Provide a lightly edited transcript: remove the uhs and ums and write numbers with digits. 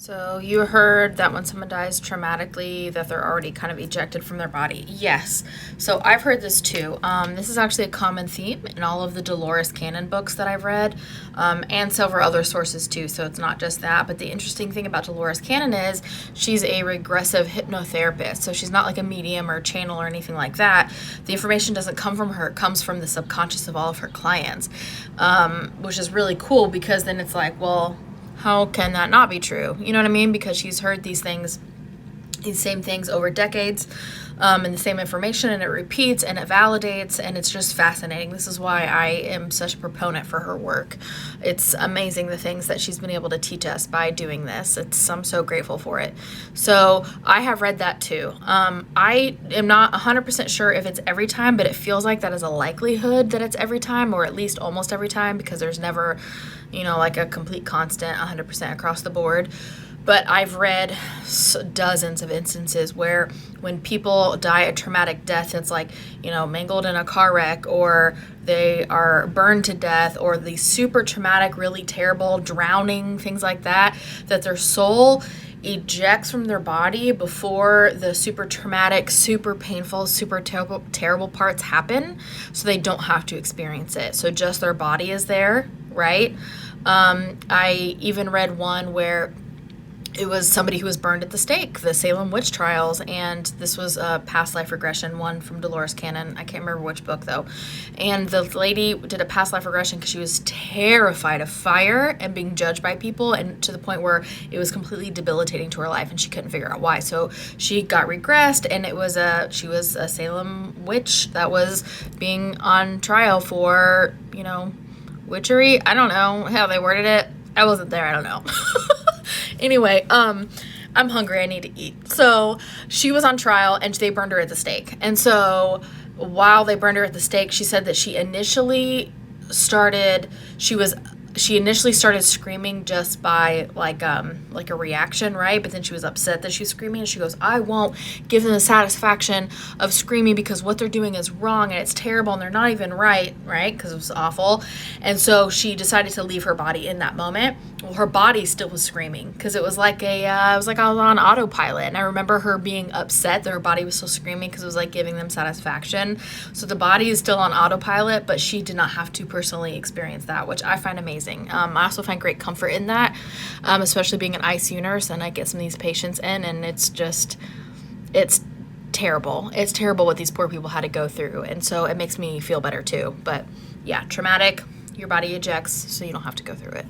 So you heard that when someone dies traumatically, that they're already kind of ejected from their body. Yes. So I've heard this too. This is actually a common theme in all of the Dolores Cannon books that I've read, and several other sources too. So it's not just that. But the interesting thing about Dolores Cannon is she's a regressive hypnotherapist. So she's not like a medium or channel or anything like that. The information doesn't come from her; it comes from the subconscious of all of her clients, which is really cool because then it's like, well, how can that not be true? You know what I mean? Because she's heard these things, these same things over decades, and the same information, and it repeats and it validates, and it's just fascinating. This is why I am such a proponent for her work. It's amazing the things that she's been able to teach us by doing this. I'm so grateful for it. So I have read that too. I am not 100% sure if it's every time, but it feels like that is a likelihood that it's every time, or at least almost every time, because there's never, like a complete constant 100% across the board. But I've read dozens of instances where when people die a traumatic death, it's like, mangled in a car wreck, or they are burned to death, or the super traumatic, really terrible drowning, things like that, that their soul ejects from their body before the super traumatic, super painful, super terrible parts happen, so they don't have to experience it. So just their body is there, right? I even read one where it was somebody who was burned at the stake, the Salem witch trials, and this was a past life regression one from Dolores Cannon. I can't remember which book though. And the lady did a past life regression because she was terrified of fire and being judged by people, and to the point where it was completely debilitating to her life, and she couldn't figure out why. So she got regressed, and she was a Salem witch that was being on trial for, witchery. I don't know how they worded it. I wasn't there. I don't know. Anyway, I'm hungry. I need to eat. So she was on trial, and they burned her at the stake. And so while they burned her at the stake, she said that she initially started screaming just by like a reaction, right? But then she was upset that she was screaming, and she goes, I won't give them the satisfaction of screaming because what they're doing is wrong and it's terrible and they're not even right? Because it was awful. And so she decided to leave her body in that moment. Well, her body still was screaming because it was like I was on autopilot, and I remember her being upset that her body was still screaming because it was like giving them satisfaction. So the body is still on autopilot, but she did not have to personally experience that, which I find amazing. I also find great comfort in that, especially being an ICU nurse, and I get some of these patients in, and it's terrible. It's terrible what these poor people had to go through, and so it makes me feel better too. But yeah, traumatic, your body ejects, so you don't have to go through it.